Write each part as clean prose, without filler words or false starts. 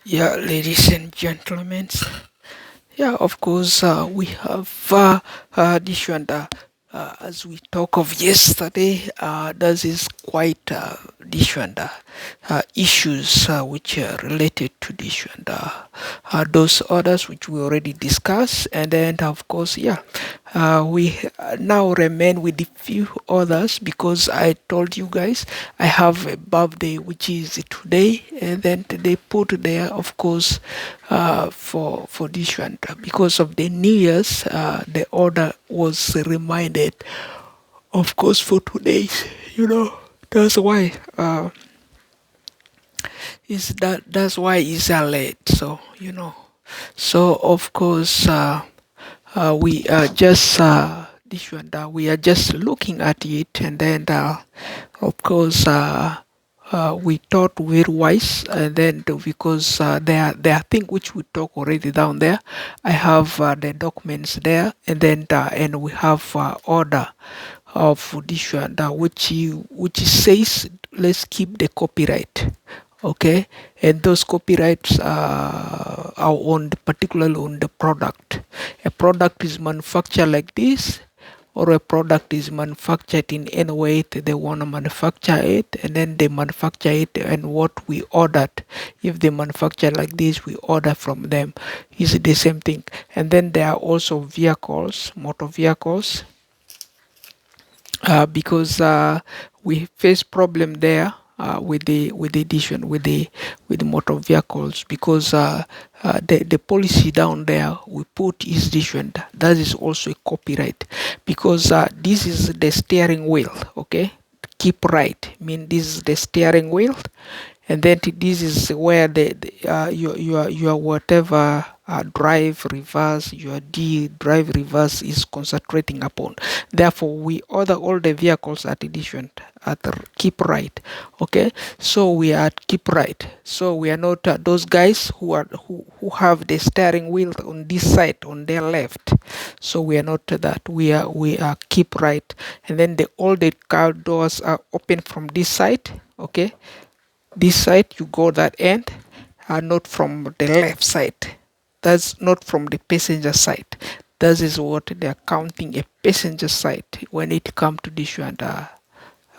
Yeah, ladies and gentlemen. Yeah, of course, we have this one. As we talk of yesterday, this is quite this one. Issues which are related to this one. Those others which we already discussed, and then of course, yeah, we now remain with the few others because I told you guys I have a birthday which is today, and then they put there, of course, for this one because of the New Year's. The order was reminded, of course, for today's. That's why. That's why it's late. So So of course, we are just this one. We are just looking at it, and then of course. We thought we're wise, and then because there are things which we talk already down there. I have the documents there, and then and we have order of this one which says let's keep the copyright. Okay, and those copyrights are on particularly on the product. A product is manufactured like this, or a product is manufactured in any way they want to manufacture it, and then they manufacture it, and what we ordered, if they manufacture like this, we order from them, is the same thing. And then there are also vehicles, motor vehicles, because we face problem there with the edition with the motor vehicles, because the policy down there we put is different. That is also a copyright, because this is the steering wheel. Okay, keep right mean this is the steering wheel, and then this is where your whatever drive reverse, your D drive reverse is concentrating upon. Therefore we order all the vehicles at edition at keep right. Okay, so we are at keep right, so we are not those guys who have the steering wheel on this side on their left. So we are not that, we are keep right, and then all the car doors are open from this side. Okay, this side you go that end, not from the left side. That's not from the passenger side. That is what they are counting a passenger side when it comes to this one.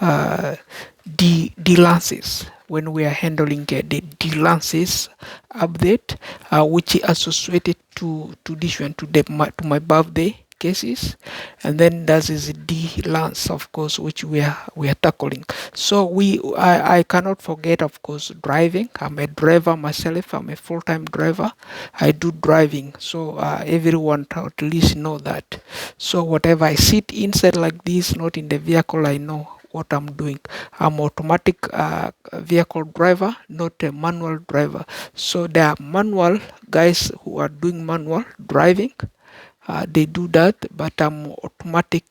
Uh, the lances, when we are handling the lances update, which is associated to this one, to my birthday cases, and then that is the lance, of course, which we are tackling. So I cannot forget, of course, driving. I'm a driver myself. I'm a full-time driver. I do driving, so everyone at least know that. So whatever I sit inside like this, not in the vehicle, I know what I'm doing. I'm automatic vehicle driver, not a manual driver. So there are manual guys who are doing manual driving. They do that, but I'm automatic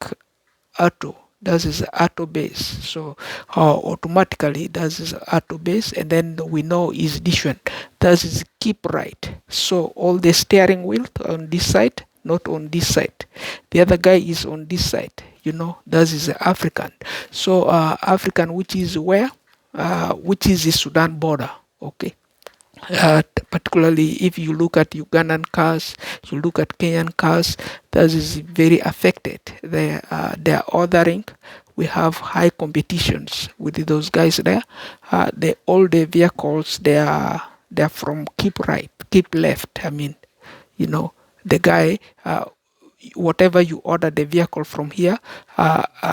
auto. That is auto base. So automatically that is auto base, and then we know is this one. That is keep right. So all the steering wheel on this side, not on this side. The other guy is on this side. That is African. So African, which is where, which is the Sudan border. Okay. Particularly if you look at Ugandan cars, you look at Kenyan cars, that is very affected. They are ordering. We have high competitions with those guys there. All the vehicles they are from keep right, keep left. I mean, you know, the guy. Whatever you order the vehicle from here,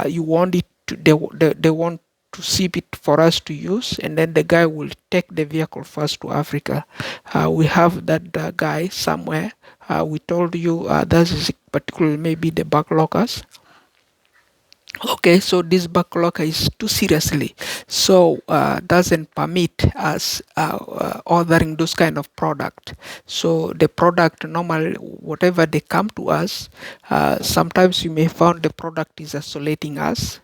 you want it to, they want to ship it for us to use, and then the guy will take the vehicle first to Africa. We have that guy somewhere. We told you that is particularly maybe the backloggers. Okay, so this backlog is too seriously, so doesn't permit us ordering those kind of product. So the product normally, whatever they come to us, sometimes you may find the product is isolating us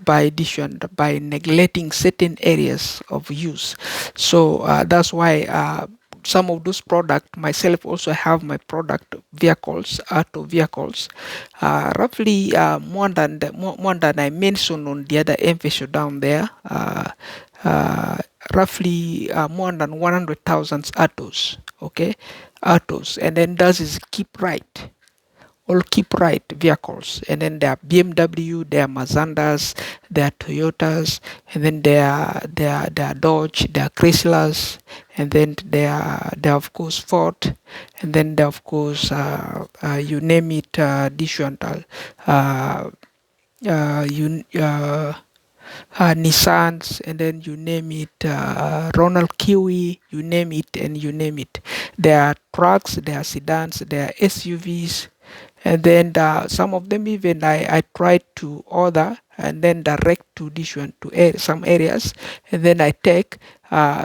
by addition, by neglecting certain areas of use. So that's why some of those products, myself also have my product vehicles, auto vehicles, roughly more than I mentioned on the other episode down there. roughly more than 100,000 autos, okay, autos, and then that is keep right, all keep right vehicles, and then there are BMW, there are Mazdas, there are Toyotas, and then there are Dodge, there are Chryslers, and then there are of course Ford, and then there are of course you name it, this one, you Nissans, and then you name it, Ronald Kiwi, you name it, and you name it. There are trucks, there are sedans, there are SUVs, and then some of them even I tried to order and then direct to this one to some areas, and then I take,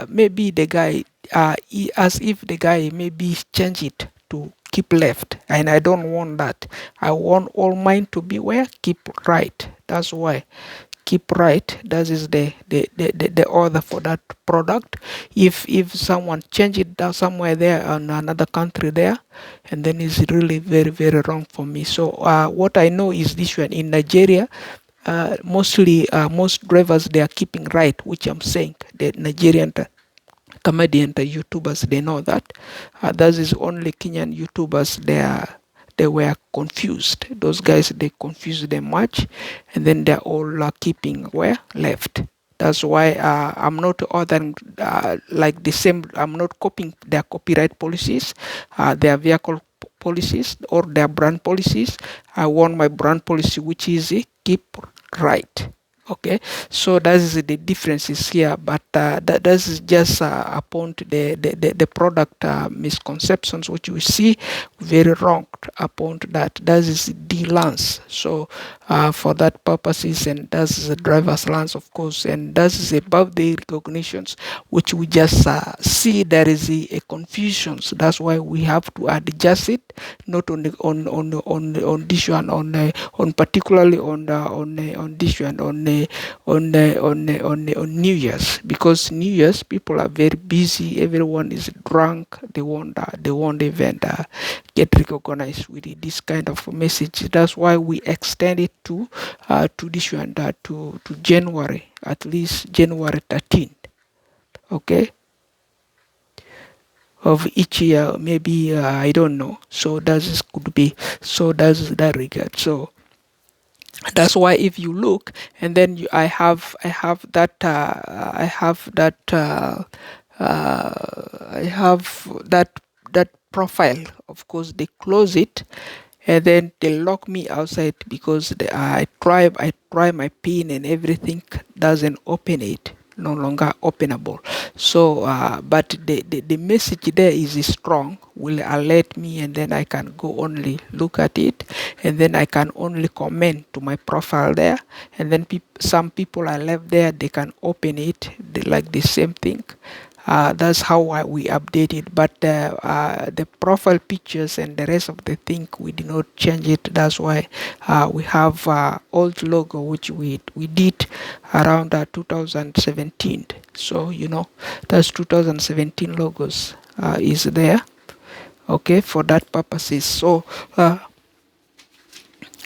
maybe the guy, as if the guy maybe change it to keep left, and I don't want that. I want all mine to be where keep right. That's why keep right, that is the order for that product. If someone change it down somewhere there on another country there, and then it's really very very wrong for me. So what I know is this one in Nigeria, mostly most drivers they are keeping right, which I'm saying the Nigerian comedian the YouTubers they know that. That is only Kenyan YouTubers they were confused. Those guys they confused them much, and then they're all keeping where left. That's why I'm not ordering like the same. I'm not copying their copyright policies, their vehicle policies or their brand policies. I want my brand policy, which is keep right. Okay, so that is the differences here, but that is just upon to the product misconceptions which we see very wrong upon to that. That is the lance. So for that purposes, and that is the driver's lance, of course, and that is above the recognitions which we just see there is a confusion. So that's why we have to adjust it, not on the on this one, on particularly on this one, on New Year's, because New Year's people are very busy. Everyone is drunk. They won't even get recognized with this kind of message. That's why we extend it to this one, to January, at least January 13th. Okay, of each year, maybe I don't know. So that is could be. So that's that regard. So that's why if you look, and then I have that I have that profile. Of course they close it, and then they lock me outside because I try my pin and everything doesn't open it, no longer openable. So but the message there is strong, will alert me, and then I can go only look at it, and then I can only comment to my profile there, and then some people I left there, they can open it, they like the same thing. That's how we update it, but the profile pictures and the rest of the thing we did not change it. That's why we have old logo which we did around 2017. So that's 2017 logos is there, okay, for that purposes. So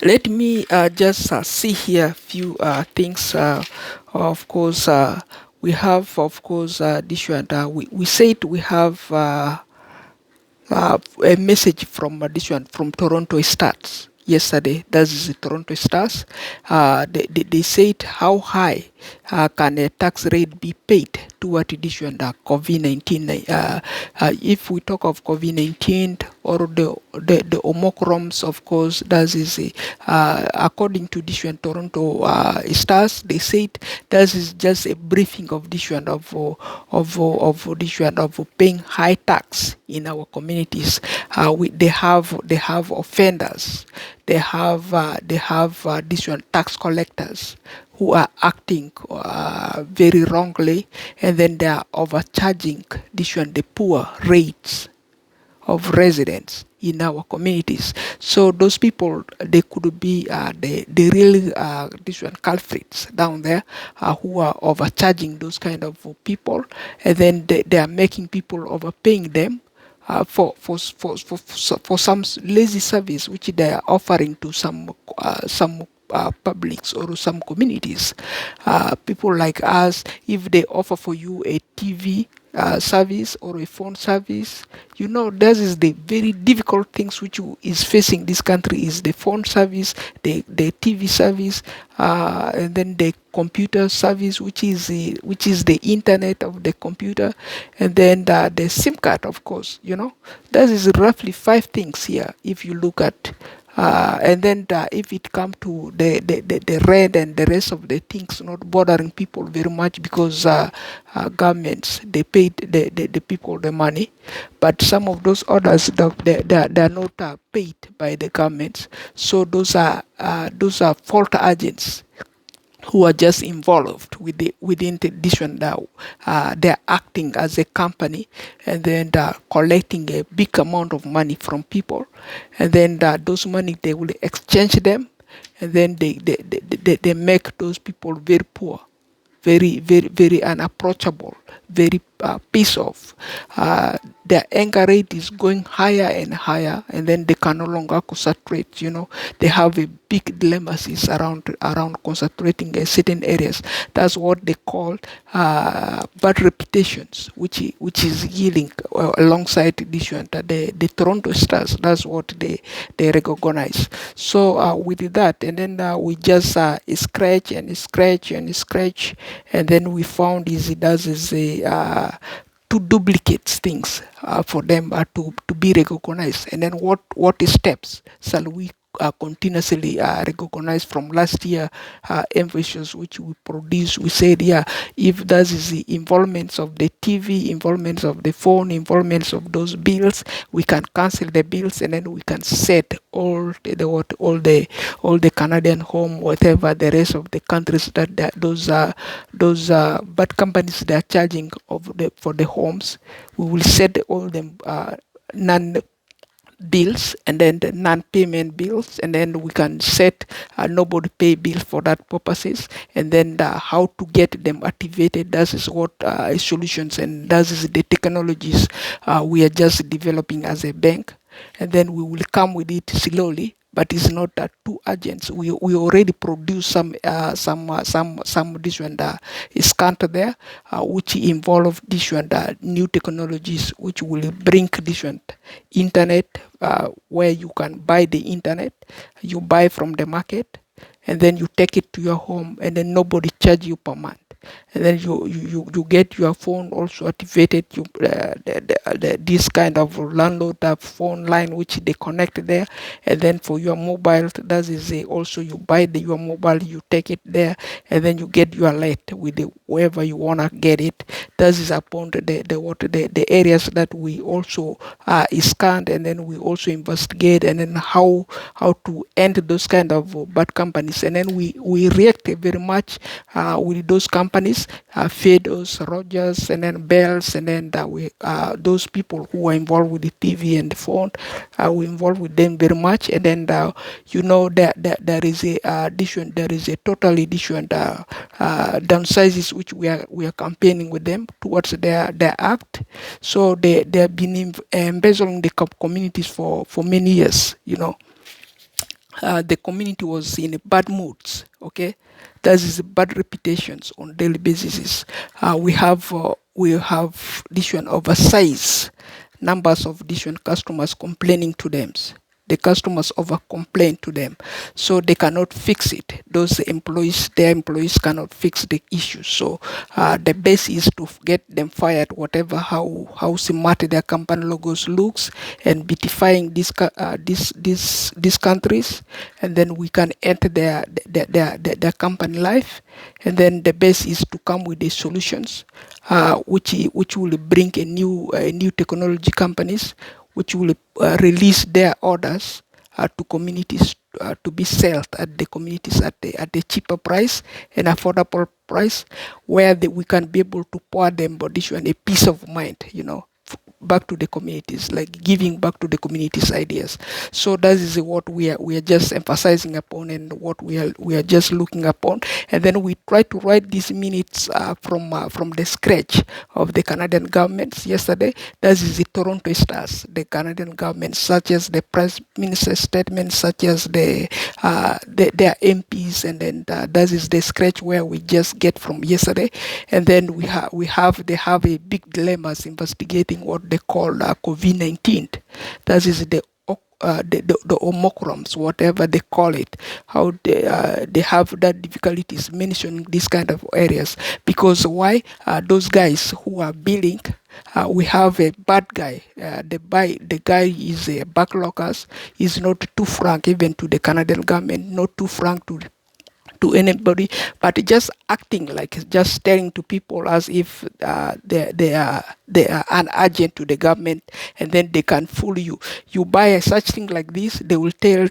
let me just see here few things. Of course, we have, of course, this one. We said we have a message from this one from Toronto Stars yesterday. That is the Toronto Stars. They said how high can a tax rate be paid toward this one, COVID-19. If we talk of COVID-19 or the Omicrons, of course, that is according to this one Toronto Stars. They said that is just a briefing of this one of this one of paying high tax in our communities. They have offenders. They have this one tax collectors who are acting very wrongly, and then they are overcharging this one the poor rates of residents in our communities. So those people, they could be the real this one culprits down there, who are overcharging those kind of people, and then they are making people overpaying them for some lazy service which they are offering to some publics or some communities. People like us, if they offer for you a TV service or a phone service, that is the very difficult things which is facing this country is the phone service, the TV service, and then the computer service, which is the internet of the computer, and then the SIM card, of course. That is roughly five things here. If you look at and then if it come to the rent and the rest of the things not bothering people very much because governments they paid the people the money, but some of those orders they are not paid by the governments. So those are fault agents who are just involved within the decision now. They're acting as a company and then collecting a big amount of money from people, and then those money they will exchange them, and then they make those people very poor, very, very, very unapproachable, very pissed off. Their anger rate is going higher and higher, and then they can no longer concentrate. They have a big dilemmas is around concentrating in certain areas. That's what they call bad reputations, which is yielding alongside this one. The Toronto Stars. That's what they recognize. So with that, and then we just scratch and scratch and scratch, and then we found it does is a to duplicate things for them to be recognized. And then what steps shall we continuously recognize from last year emphasis which we produce? We said, yeah, if that is the involvements of the TV, involvements of the phone, involvements of those bills, we can cancel the bills, and then we can set all the Canadian home, whatever the rest of the countries that those bad companies they are charging for the homes. We will set all them non bills, and then the non-payment bills, and then we can set nobody pay bill for that purposes, and then how to get them activated. That is what solutions, and that is the technologies we are just developing as a bank, and then we will come with it slowly, but it's not too urgent. We already produce some different scan there, which involve different new technologies, which will bring different internet, where you can buy the internet, you buy from the market, and then you take it to your home, and then nobody charge you per month. And then you get your phone also activated. This kind of landlord phone line which they connect there, and then for your mobile, that is also you buy your mobile, you take it there, and then you get your light with wherever you wanna get it. That is upon the areas that we also scanned, and then we also investigate, and then how to end those kind of bad companies, and then we react very much with those companies, Fedos, Rogers, and then Bells, and then we those people who are involved with the TV and the phone, we involved with them very much, and then there is a there is a totally different downsizes which we are campaigning with them towards their act. So they have been embezzling the communities for many years. The community was in bad moods. Okay, that is bad reputations on daily basis. We have different oversize numbers of different customers complaining to them. The customers over complain to them, so they cannot fix it. Their employees cannot fix the issue. So the best is to get them fired, whatever how smart their company logos looks, and beautifying these countries, and then we can enter their company life. And then the best is to come with the solutions, which will bring a new technology companies, which will release their orders to communities to be sold at the communities at the cheaper price and affordable price, where we can be able to pour them but this one a peace of mind, back to the communities, like giving back to the communities ideas. So that is what we are just emphasizing upon, and what we are just looking upon. And then we try to write these minutes from the scratch of the Canadian governments yesterday. That is the Toronto Stars, the Canadian government, such as the Prime Minister's statement, such as their MPs, and then that is the scratch where we just get from yesterday. And then they have a big dilemmas investigating what they call COVID-19. That is the omicrons, whatever they call it, how they have that difficulties mentioning these kind of areas. Because why? Those guys who are billing, we have a bad guy. The guy is a backloggers. Is not too frank even to the Canadian government, not too frank to anybody, but just acting like just telling to people as if they are an agent to the government, and then they can fool you. You buy a such thing like this, they will tell.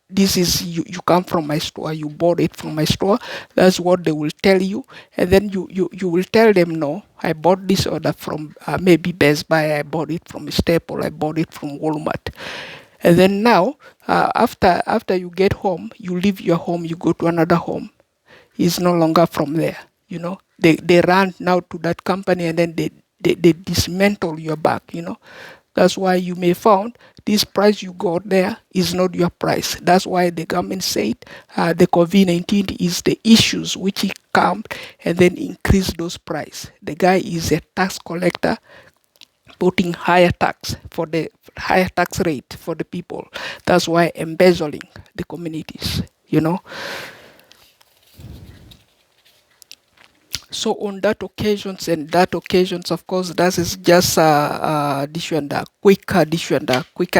This is you come from my store, you bought it from my store. That's what they will tell you. And then you will tell them, no, I bought this order from maybe Best Buy, I bought it from Staple, I bought it from Walmart. And then now, after you get home, you leave your home, you go to another home. It's no longer from there. They run now to that company, and then they dismantle your bag. That's why you may found this price you got there is not your price. That's why the government said the COVID-19 is the issues which he come and then increase those price. The guy is a tax collector, putting higher tax rate for the people. That's why embezzling the communities. So on that occasions, of course, that is just addition, the quick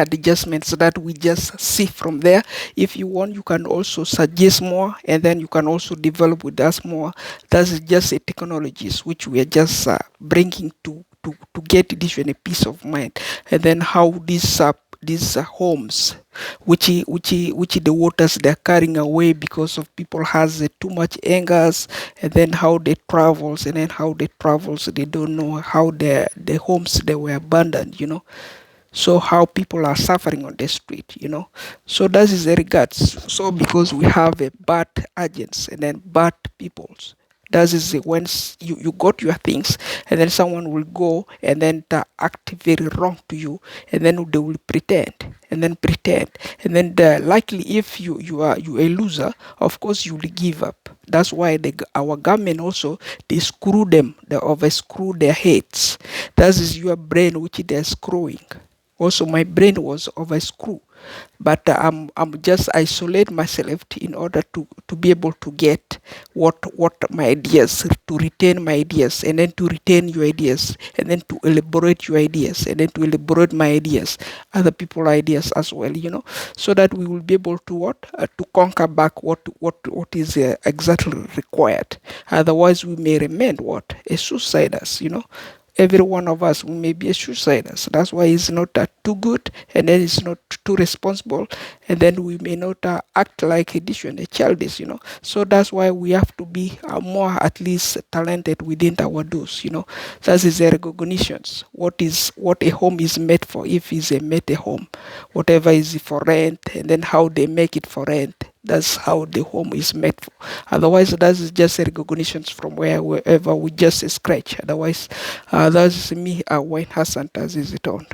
adjustments that we just see from there. If you want, you can also suggest more, and then you can also develop with us more. That is just a technologies which we are just bringing to get addition a peace of mind, and then how these homes which the waters they're carrying away because of people has too much angers, and then how they travels, and then how they travels they don't know how the homes they were abandoned. So how people are suffering on the street. So that is the regards. So because we have a bad agents and then bad peoples, that is when you got your things, and then someone will go and then act very wrong to you, and then they will pretend, and then likely if you are a loser, of course you will give up. That's why our government also, they screw them, they over screw their heads. That is your brain which they're screwing. Also, my brain was over screw, but I'm just isolate myself in order to be able to get what my ideas, to retain my ideas, and then to retain your ideas, and then to elaborate your ideas, and then to elaborate my ideas, other people's ideas as well. So that we will be able to to conquer back what is exactly required. Otherwise, we may remain a suiciders. Every one of us may be a suicider. So that's why it's not too good, and then it's not too responsible, and then we may not act like a childish. So that's why we have to be more at least talented within our do's. That is the recognitions. What a home is made for, if it's made a home, whatever is for rent, and then how they make it for rent. That's how the home is made for. Otherwise, that's just a recognitions from wherever we just scratch. Otherwise, that's me, Wayne Hassan, as is it on.